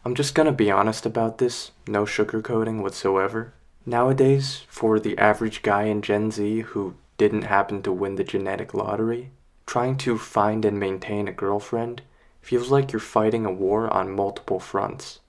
I'm just gonna be honest about this, no sugarcoating whatsoever. Nowadays, for the average guy in Gen Z who didn't happen to win the genetic lottery, trying to find and maintain a girlfriend feels like you're fighting a war on multiple fronts.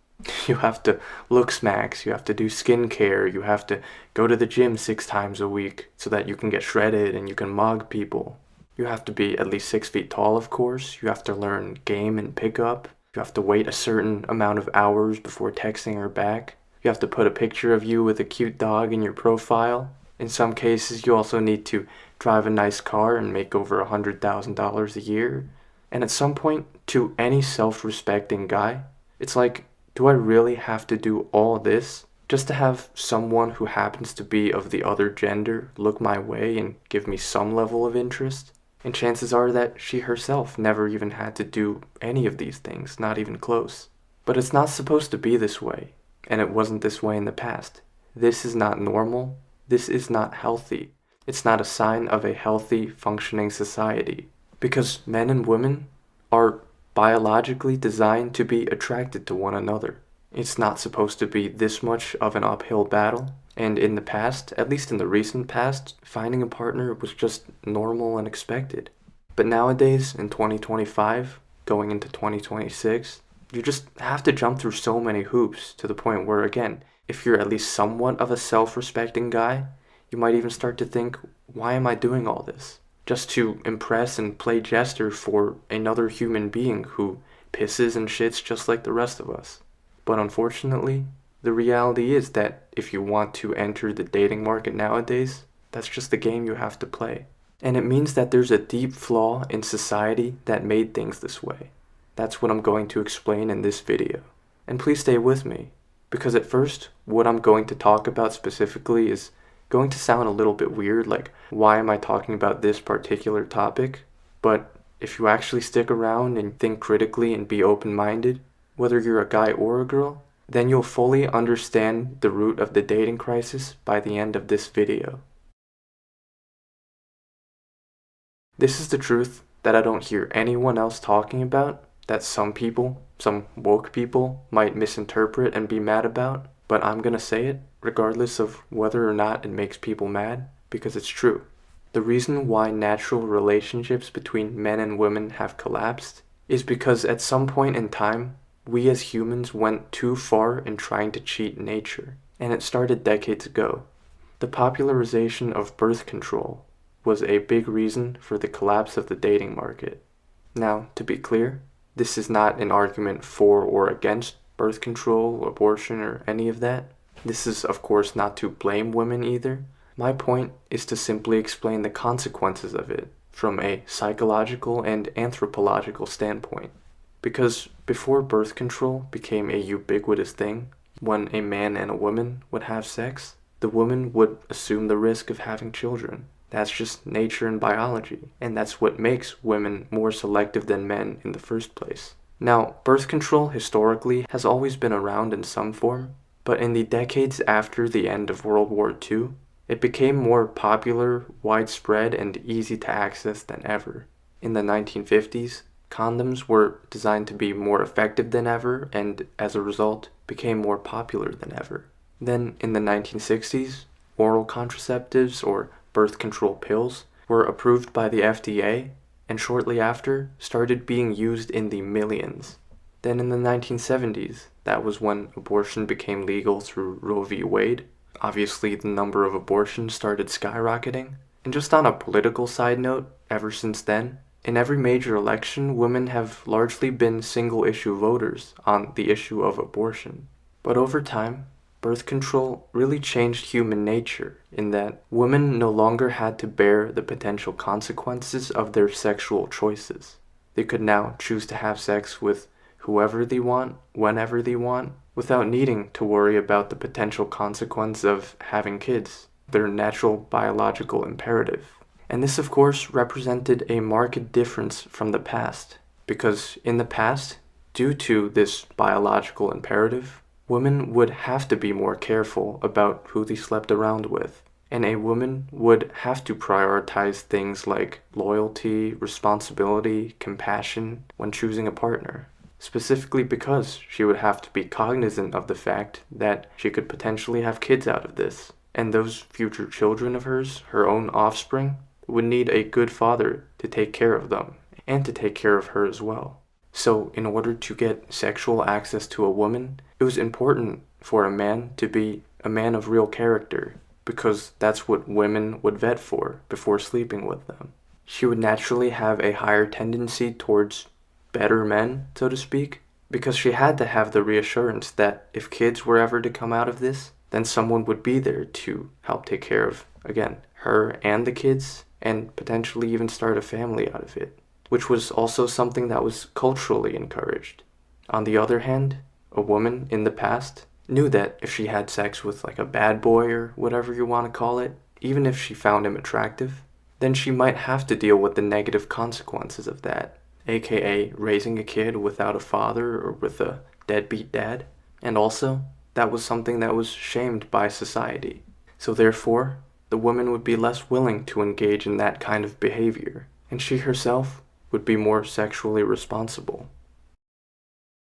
You have to looksmaxx, you have to do skincare, you have to go to the gym 6 times a week so that you can get shredded and you can mug people. You have to be at least 6 feet tall, of course. You have to learn game and pickup. You have to wait a certain amount of hours before texting her back. You have to put a picture of you with a cute dog in your profile. In some cases, you also need to drive a nice car and make over $100,000 a year. And at some point, to any self-respecting guy, it's like, do I really have to do all this just to have someone who happens to be of the other gender look my way and give me some level of interest? And chances are that she herself never even had to do any of these things, not even close. But it's not supposed to be this way, and it wasn't this way in the past. This is not normal. This is not healthy. It's not a sign of a healthy, functioning society. Because men and women are biologically designed to be attracted to one another. It's not supposed to be this much of an uphill battle. And in the past, at least in the recent past, finding a partner was just normal and expected. But nowadays, in 2025, going into 2026, you just have to jump through so many hoops to the point where, again, if you're at least somewhat of a self-respecting guy, you might even start to think, why am I doing all this? Just to impress and play jester for another human being who pisses and shits just like the rest of us. But unfortunately, the reality is that if you want to enter the dating market nowadays, that's just the game you have to play. And it means that there's a deep flaw in society that made things this way. That's what I'm going to explain in this video. And please stay with me, because at first, what I'm going to talk about specifically is going to sound a little bit weird, like, why am I talking about this particular topic? But if you actually stick around and think critically and be open-minded, whether you're a guy or a girl, then you'll fully understand the root of the dating crisis by the end of this video. This is the truth that I don't hear anyone else talking about, that some people, some woke people, might misinterpret and be mad about, but I'm gonna say it, regardless of whether or not it makes people mad, because it's true. The reason why natural relationships between men and women have collapsed is because at some point in time, we as humans went too far in trying to cheat nature, and it started decades ago. The popularization of birth control was a big reason for the collapse of the dating market. Now, to be clear, this is not an argument for or against birth control, abortion, or any of that. This is, of course, not to blame women either. My point is to simply explain the consequences of it from a psychological and anthropological standpoint. Because before birth control became a ubiquitous thing, when a man and a woman would have sex, the woman would assume the risk of having children. That's just nature and biology, and that's what makes women more selective than men in the first place. Now, birth control historically has always been around in some form, but in the decades after the end of World War II, it became more popular, widespread, and easy to access than ever. In the 1950s, condoms were designed to be more effective than ever, and as a result, became more popular than ever. Then, in the 1960s, oral contraceptives, or birth control pills, were approved by the FDA, and shortly after, started being used in the millions. Then in the 1970s, that was when abortion became legal through Roe v. Wade. Obviously, the number of abortions started skyrocketing. And just on a political side note, ever since then, in every major election, women have largely been single-issue voters on the issue of abortion. But over time, birth control really changed human nature in that women no longer had to bear the potential consequences of their sexual choices. They could now choose to have sex with whoever they want, whenever they want, without needing to worry about the potential consequence of having kids, their natural biological imperative. And this, of course, represented a marked difference from the past, because in the past, due to this biological imperative, women would have to be more careful about who they slept around with, and a woman would have to prioritize things like loyalty, responsibility, compassion when choosing a partner. specifically because she would have to be cognizant of the fact that she could potentially have kids out of this, and those future children of hers, her own offspring, would need a good father to take care of them, and to take care of her as well. So in order to get sexual access to a woman, it was important for a man to be a man of real character, because that's what women would vet for before sleeping with them. She would naturally have a higher tendency towards better men, so to speak, because she had to have the reassurance that if kids were ever to come out of this, then someone would be there to help take care of, again, her and the kids, and potentially even start a family out of it, which was also something that was culturally encouraged. On the other hand, a woman in the past knew that if she had sex with like a bad boy or whatever you want to call it, even if she found him attractive, then she might have to deal with the negative consequences of that, aka raising a kid without a father or with a deadbeat dad. And also, that was something that was shamed by society. So therefore, the woman would be less willing to engage in that kind of behavior, and she herself would be more sexually responsible.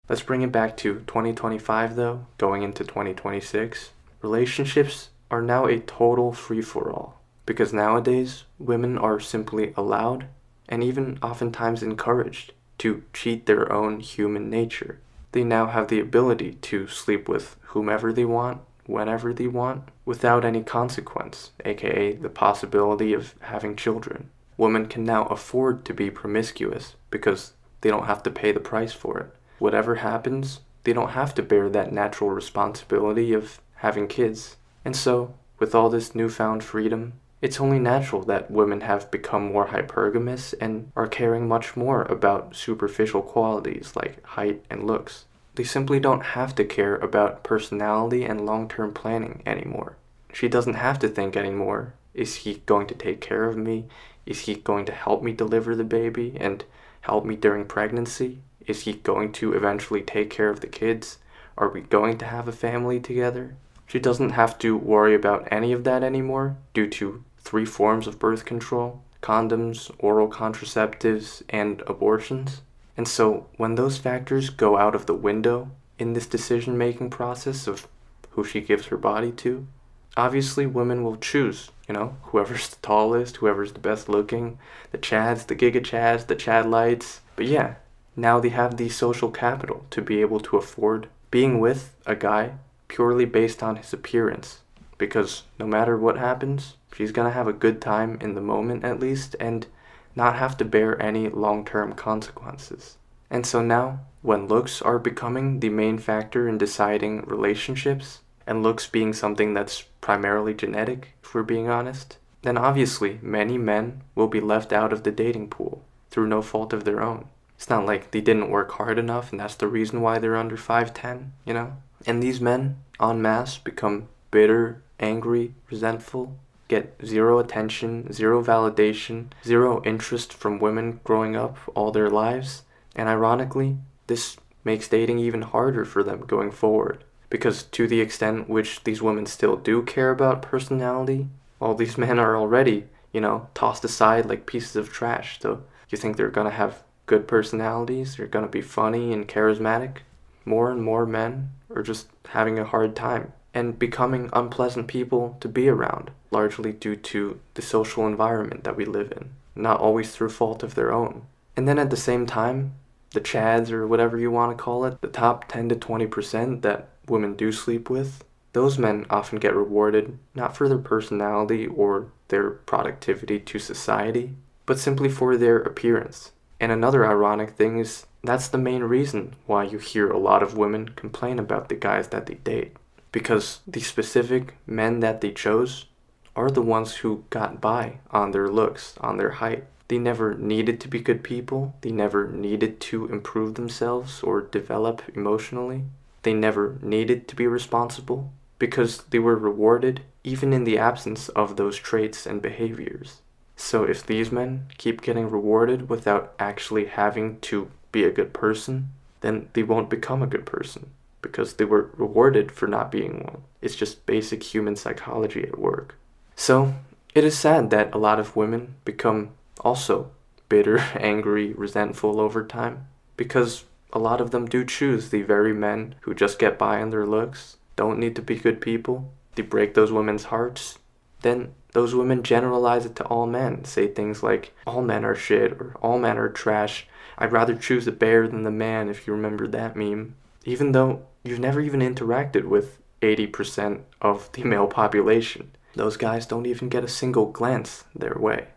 Let's bring it back to 2025 though, going into 2026. Relationships are now a total free-for-all, because nowadays women are simply allowed, and even oftentimes encouraged, to cheat their own human nature. They now have the ability to sleep with whomever they want, whenever they want, without any consequence, aka the possibility of having children. Women can now afford to be promiscuous because they don't have to pay the price for it. Whatever happens, they don't have to bear that natural responsibility of having kids. And so, with all this newfound freedom, it's only natural that women have become more hypergamous and are caring much more about superficial qualities like height and looks. They simply don't have to care about personality and long-term planning anymore. She doesn't have to think anymore, is he going to take care of me? Is he going to help me deliver the baby and help me during pregnancy? Is he going to eventually take care of the kids? Are we going to have a family together? She doesn't have to worry about any of that anymore due to 3 forms of birth control: condoms, oral contraceptives, and abortions. And so when those factors go out of the window in this decision-making process of who she gives her body to, obviously women will choose, whoever's the tallest, whoever's the best looking, the Chads, the Giga Chads, the Chad Lights. But yeah, now they have the social capital to be able to afford being with a guy purely based on his appearance. Because no matter what happens, she's gonna have a good time in the moment at least, and not have to bear any long-term consequences. And so now, when looks are becoming the main factor in deciding relationships, and looks being something that's primarily genetic, if we're being honest, then obviously many men will be left out of the dating pool through no fault of their own. It's not like they didn't work hard enough and that's the reason why they're under 5'10", And these men, en masse, become bitter, angry, resentful, get zero attention, zero validation, zero interest from women growing up all their lives. And ironically, this makes dating even harder for them going forward. Because to the extent which these women still do care about personality, all these men are already, tossed aside like pieces of trash. So you think they're gonna have good personalities? They're gonna be funny and charismatic? More and more men are just having a hard time and becoming unpleasant people to be around, largely due to the social environment that we live in, not always through fault of their own. And then at the same time, the Chads, or whatever you want to call it, the top 10 to 20% that women do sleep with, those men often get rewarded not for their personality or their productivity to society, but simply for their appearance. And another ironic thing is that's the main reason why you hear a lot of women complain about the guys that they date. Because the specific men that they chose are the ones who got by on their looks, on their height. They never needed to be good people. They never needed to improve themselves or develop emotionally. They never needed to be responsible because they were rewarded even in the absence of those traits and behaviors. So if these men keep getting rewarded without actually having to be a good person, then they won't become a good person because they were rewarded for not being one. It's just basic human psychology at work. So it is sad that a lot of women become also bitter, angry, resentful over time because a lot of them do choose the very men who just get by on their looks, don't need to be good people, they break those women's hearts. Then those women generalize it to all men, say things like, all men are shit, or all men are trash. I'd rather choose the bear than the man, if you remember that meme. Even though you've never even interacted with 80% of the male population. Those guys don't even get a single glance their way.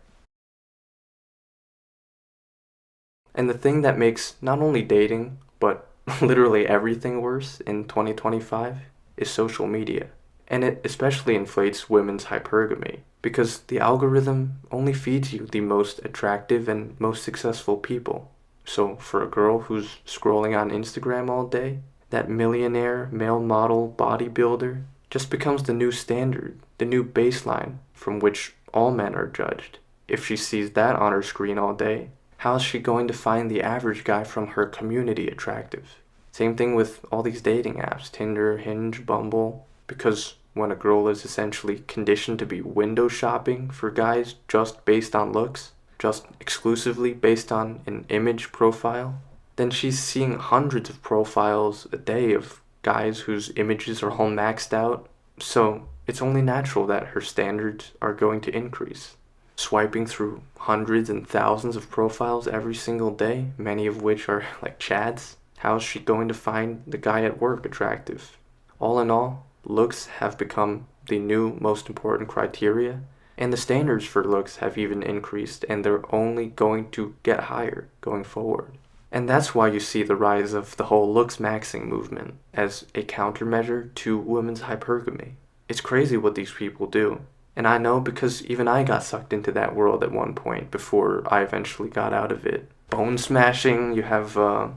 And the thing that makes not only dating, but literally everything worse in 2025 is social media. And it especially inflates women's hypergamy, because the algorithm only feeds you the most attractive and most successful people. So for a girl who's scrolling on Instagram all day, that millionaire male model bodybuilder just becomes the new standard, the new baseline from which all men are judged. If she sees that on her screen all day, how is she going to find the average guy from her community attractive? Same thing with all these dating apps, Tinder, Hinge, Bumble, because when a girl is essentially conditioned to be window shopping for guys just based on looks, just exclusively based on an image profile, then she's seeing hundreds of profiles a day of guys whose images are all maxed out. So it's only natural that her standards are going to increase. Swiping through hundreds and thousands of profiles every single day, many of which are like chads, how is she going to find the guy at work attractive? All in all, looks have become the new most important criteria, and the standards for looks have even increased, and they're only going to get higher going forward. And that's why you see the rise of the whole looksmaxxing movement as a countermeasure to women's hypergamy. It's crazy what these people do. And I know because even I got sucked into that world at one point before I eventually got out of it. Bone smashing, you have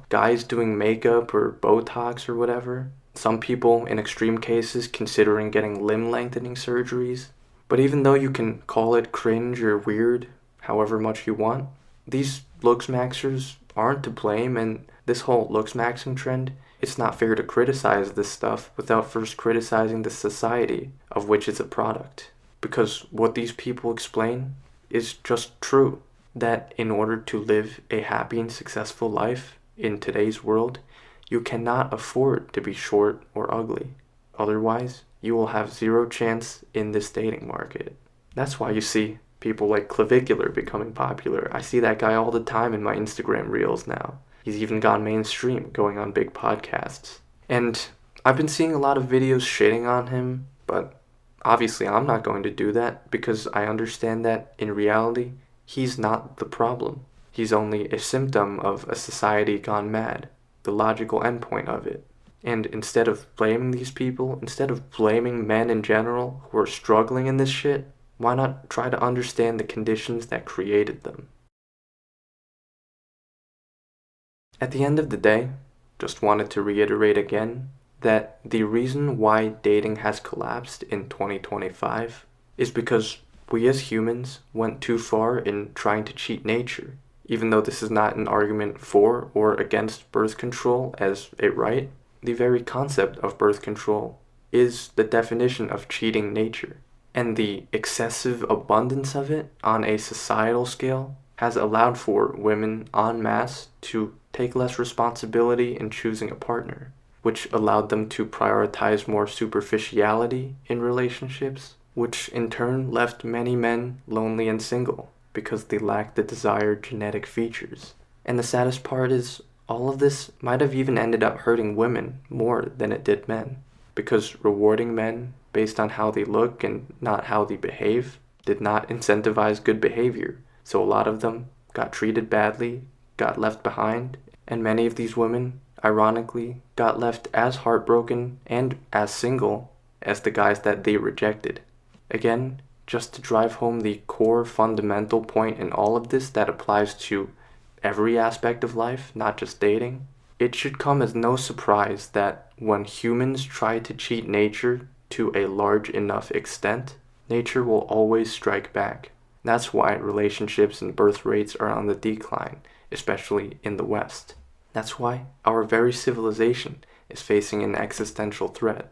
guys doing makeup or Botox or whatever. Some people, in extreme cases, considering getting limb lengthening surgeries. But even though you can call it cringe or weird, however much you want, these looksmaxers aren't to blame, and this whole looksmaxing trend, it's not fair to criticize this stuff without first criticizing the society of which it's a product. Because what these people explain is just true, that in order to live a happy and successful life in today's world, you cannot afford to be short or ugly. Otherwise, you will have zero chance in this dating market. That's why you see people like Clavicular becoming popular. I see that guy all the time in my Instagram reels now. He's even gone mainstream, going on big podcasts. And I've been seeing a lot of videos shitting on him, but obviously I'm not going to do that because I understand that in reality, he's not the problem. He's only a symptom of a society gone mad, the logical endpoint of it. And instead of blaming these people, instead of blaming men in general who are struggling in this shit, why not try to understand the conditions that created them? At the end of the day, just wanted to reiterate again that the reason why dating has collapsed in 2025 is because we as humans went too far in trying to cheat nature. Even though this is not an argument for or against birth control as a right, the very concept of birth control is the definition of cheating nature. And the excessive abundance of it on a societal scale has allowed for women en masse to take less responsibility in choosing a partner, which allowed them to prioritize more superficiality in relationships, which in turn left many men lonely and single because they lacked the desired genetic features. And the saddest part is, all of this might have even ended up hurting women more than it did men, because rewarding men based on how they look and not how they behave did not incentivize good behavior. So a lot of them got treated badly, got left behind, and many of these women, ironically, got left as heartbroken and as single as the guys that they rejected. Again, just to drive home the core fundamental point in all of this that applies to every aspect of life, not just dating, it should come as no surprise that when humans try to cheat nature to a large enough extent, nature will always strike back. That's why relationships and birth rates are on the decline, especially in the West. That's why our very civilization is facing an existential threat.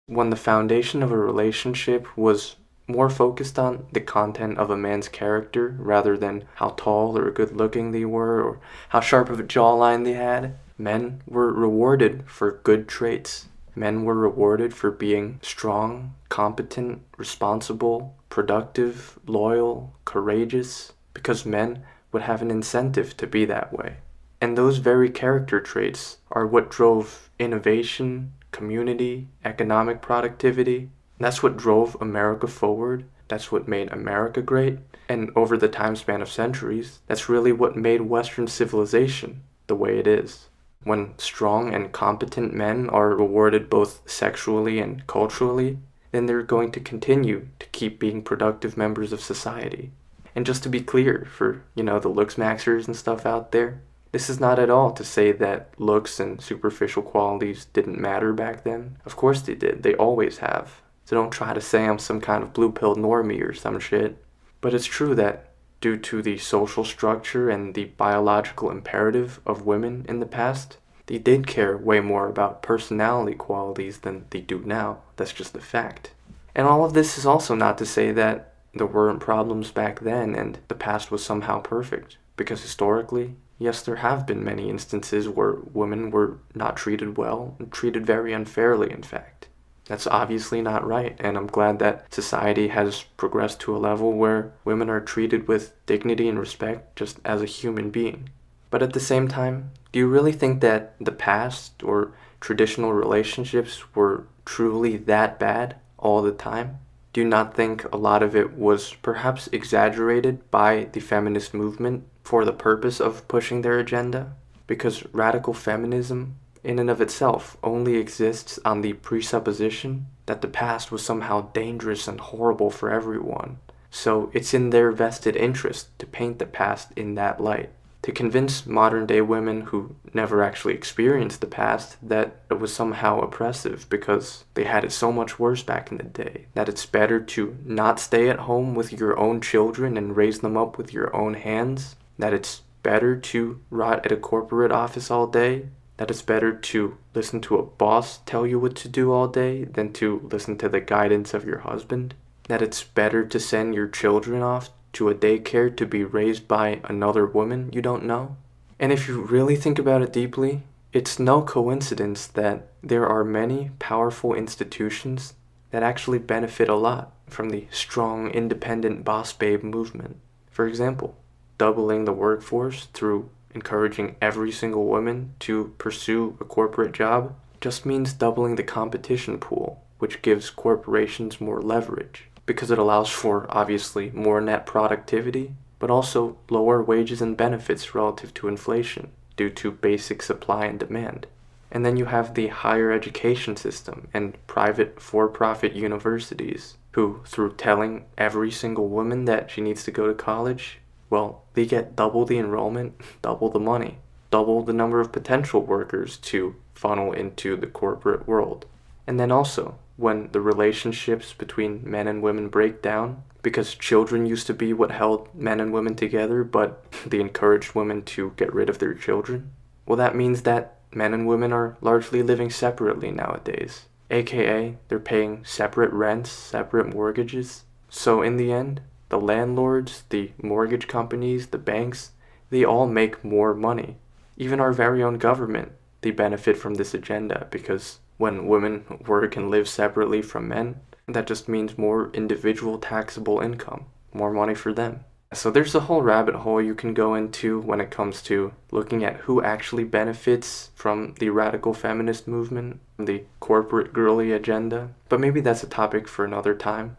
When the foundation of a relationship was more focused on the content of a man's character rather than how tall or good looking they were or how sharp of a jawline they had. Men were rewarded for good traits. Men were rewarded for being strong, competent, responsible, productive, loyal, courageous, because men would have an incentive to be that way. And those very character traits are what drove innovation, community, economic productivity. That's what drove America forward. That's what made America great. And over the time span of centuries, that's really what made Western civilization the way it is. When strong and competent men are rewarded both sexually and culturally, then they're going to continue to keep being productive members of society. And just to be clear for, the looksmaxxers and stuff out there, this is not at all to say that looks and superficial qualities didn't matter back then. Of course they did. They always have. So don't try to say I'm some kind of blue-pilled normie or some shit. But it's true that due to the social structure and the biological imperative of women in the past, they did care way more about personality qualities than they do now. That's just a fact. And all of this is also not to say that there weren't problems back then and the past was somehow perfect. Because historically, yes, there have been many instances where women were not treated well, and treated very unfairly, in fact. That's obviously not right, and I'm glad that society has progressed to a level where women are treated with dignity and respect just as a human being. But at the same time, do you really think that the past or traditional relationships were truly that bad all the time? Do you not think a lot of it was perhaps exaggerated by the feminist movement for the purpose of pushing their agenda? Because radical feminism, in and of itself, only exists on the presupposition that the past was somehow dangerous and horrible for everyone. So it's in their vested interest to paint the past in that light, to convince modern-day women who never actually experienced the past that it was somehow oppressive because they had it so much worse back in the day, that it's better to not stay at home with your own children and raise them up with your own hands, that it's better to rot at a corporate office all day, that it's better to listen to a boss tell you what to do all day than to listen to the guidance of your husband, that it's better to send your children off to a daycare to be raised by another woman you don't know. And if you really think about it deeply, it's no coincidence that there are many powerful institutions that actually benefit a lot from the strong, independent boss babe movement. For example, doubling the workforce through encouraging every single woman to pursue a corporate job just means doubling the competition pool, which gives corporations more leverage, because it allows for, obviously, more net productivity, but also lower wages and benefits relative to inflation due to basic supply and demand. And then you have the higher education system and private for-profit universities who, through telling every single woman that she needs to go to college, well, they get double the enrollment, double the money, double the number of potential workers to funnel into the corporate world. And then also, when the relationships between men and women break down, because children used to be what held men and women together, but they encouraged women to get rid of their children, well, that means that men and women are largely living separately nowadays. AKA, they're paying separate rents, separate mortgages. So in the end, the landlords, the mortgage companies, the banks, they all make more money. Even our very own government, they benefit from this agenda because when women work and live separately from men, that just means more individual taxable income, more money for them. So there's a whole rabbit hole you can go into when it comes to looking at who actually benefits from the radical feminist movement, the corporate girly agenda, but maybe that's a topic for another time.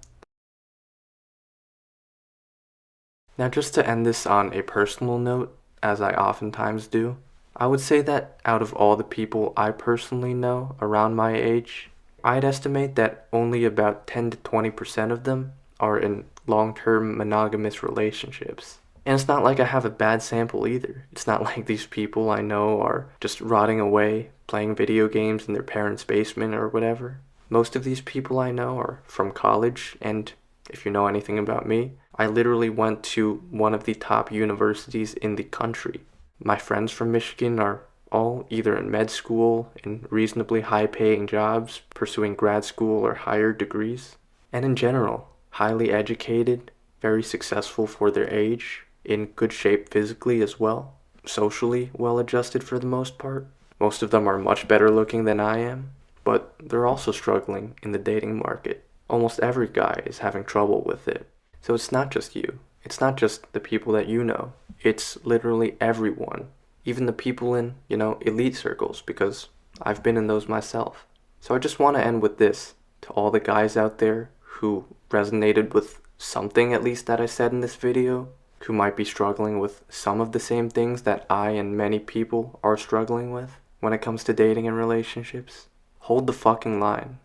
Now, just to end this on a personal note, as I oftentimes do, I would say that out of all the people I personally know around my age, I'd estimate that only about 10 to 20% of them are in long-term monogamous relationships. And it's not like I have a bad sample either. It's not like these people I know are just rotting away, playing video games in their parents' basement or whatever. Most of these people I know are from college, and if you know anything about me, I literally went to one of the top universities in the country. My friends from Michigan are all either in med school, in reasonably high-paying jobs, pursuing grad school or higher degrees. And in general, highly educated, very successful for their age, in good shape physically as well, socially well adjusted for the most part. Most of them are much better looking than I am, but they're also struggling in the dating market. Almost every guy is having trouble with it. So it's not just you. It's not just the people that you know. It's literally everyone. Even the people in, elite circles, because I've been in those myself. So I just want to end with this. To all the guys out there who resonated with something at least that I said in this video, who might be struggling with some of the same things that I and many people are struggling with when it comes to dating and relationships, hold the fucking line.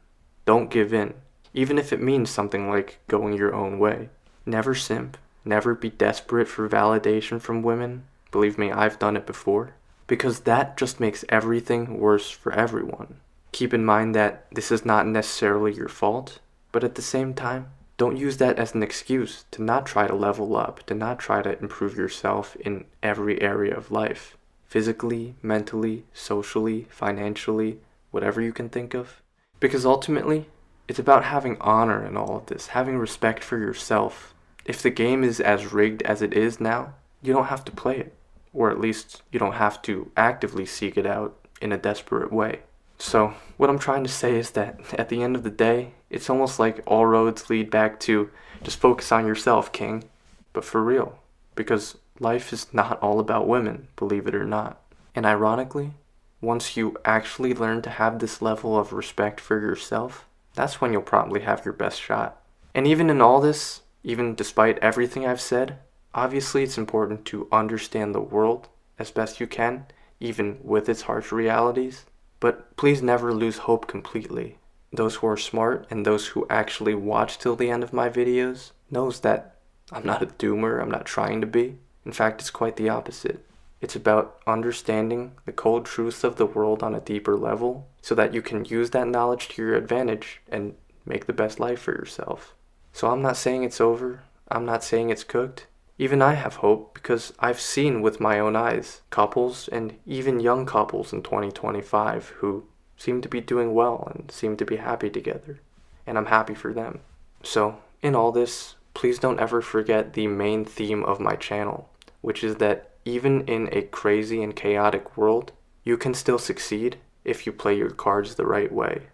Don't give in. Even if it means something like going your own way. Never simp. Never be desperate for validation from women. Believe me, I've done it before. Because that just makes everything worse for everyone. Keep in mind that this is not necessarily your fault, but at the same time, don't use that as an excuse to not try to level up, to not try to improve yourself in every area of life. Physically, mentally, socially, financially, whatever you can think of. Because ultimately, it's about having honor in all of this, having respect for yourself. If the game is as rigged as it is now, you don't have to play it. Or at least, you don't have to actively seek it out in a desperate way. So, what I'm trying to say is that at the end of the day, it's almost like all roads lead back to just focus on yourself, king. But for real. Because life is not all about women, believe it or not. And ironically, once you actually learn to have this level of respect for yourself, that's when you'll probably have your best shot. And even in all this, even despite everything I've said, obviously it's important to understand the world as best you can, even with its harsh realities. But please never lose hope completely. Those who are smart and those who actually watch till the end of my videos knows that I'm not a doomer, I'm not trying to be. In fact, it's quite the opposite. It's about understanding the cold truths of the world on a deeper level so that you can use that knowledge to your advantage and make the best life for yourself. So I'm not saying it's over. I'm not saying it's cooked. Even I have hope because I've seen with my own eyes couples and even young couples in 2025 who seem to be doing well and seem to be happy together. And I'm happy for them. So in all this, please don't ever forget the main theme of my channel, which is that even in a crazy and chaotic world, you can still succeed if you play your cards the right way.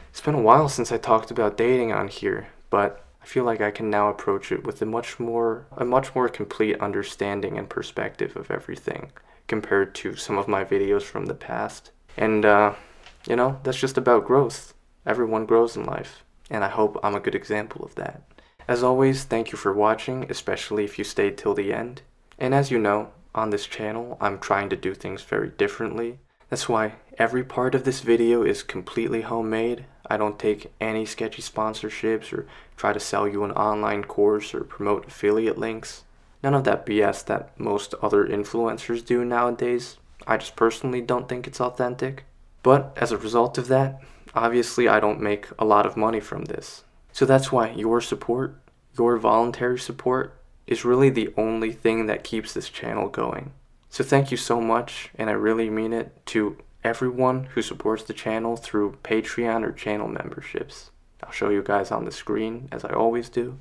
It's been a while since I talked about dating on here, but I feel like I can now approach it with a much more complete understanding and perspective of everything compared to some of my videos from the past. And, that's just about growth. Everyone grows in life, and I hope I'm a good example of that. As always, thank you for watching, especially if you stayed till the end. And as you know, on this channel, I'm trying to do things very differently. That's why every part of this video is completely homemade. I don't take any sketchy sponsorships or try to sell you an online course or promote affiliate links. None of that BS that most other influencers do nowadays. I just personally don't think it's authentic. But as a result of that, obviously I don't make a lot of money from this. So that's why your support, your voluntary support, is really the only thing that keeps this channel going. So thank you so much, and I really mean it, to everyone who supports the channel through Patreon or channel memberships. I'll show you guys on the screen, as I always do.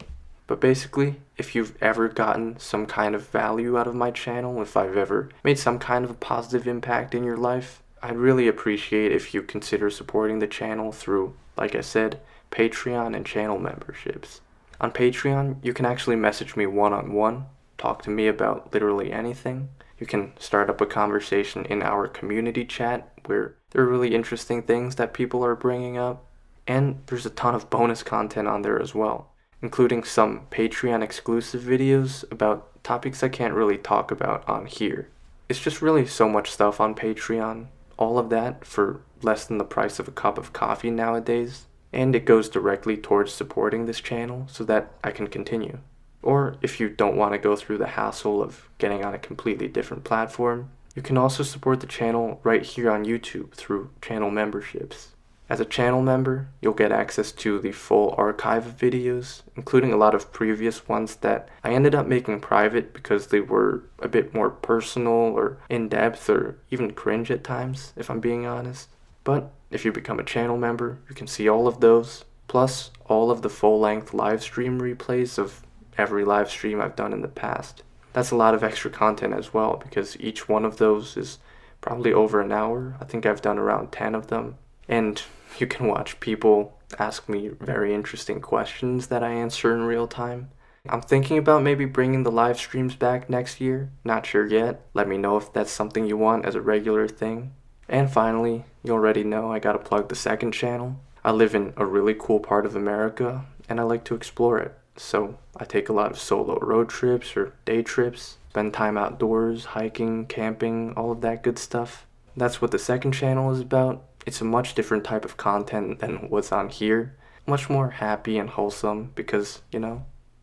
But basically, if you've ever gotten some kind of value out of my channel, if I've ever made some kind of a positive impact in your life, I'd really appreciate if you consider supporting the channel through, like I said, Patreon and channel memberships. On Patreon, you can actually message me one-on-one, talk to me about literally anything. You can start up a conversation in our community chat where there are really interesting things that people are bringing up. And there's a ton of bonus content on there as well, including some Patreon exclusive videos about topics I can't really talk about on here. It's just really so much stuff on Patreon, all of that for less than the price of a cup of coffee nowadays. And it goes directly towards supporting this channel so that I can continue. Or if you don't want to go through the hassle of getting on a completely different platform, you can also support the channel right here on YouTube through channel memberships. As a channel member, you'll get access to the full archive of videos, including a lot of previous ones that I ended up making private because they were a bit more personal or in-depth or even cringe at times, if I'm being honest. But If you become a channel member, you can see all of those, plus all of the full-length live stream replays of every live stream I've done in the past. That's a lot of extra content as well, because each one of those is probably over an hour. I think I've done around 10 of them. And you can watch people ask me very interesting questions that I answer in real time. I'm thinking about maybe bringing the live streams back next year. Not sure yet. Let me know if that's something you want as a regular thing. And finally, you already know I gotta plug the second channel. I live in a really cool part of America, and I like to explore it. So I take a lot of solo road trips or day trips, spend time outdoors, hiking, camping, all of that good stuff. That's what the second channel is about. It's a much different type of content than what's on here. Much more happy and wholesome because,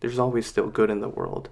there's always still good in the world.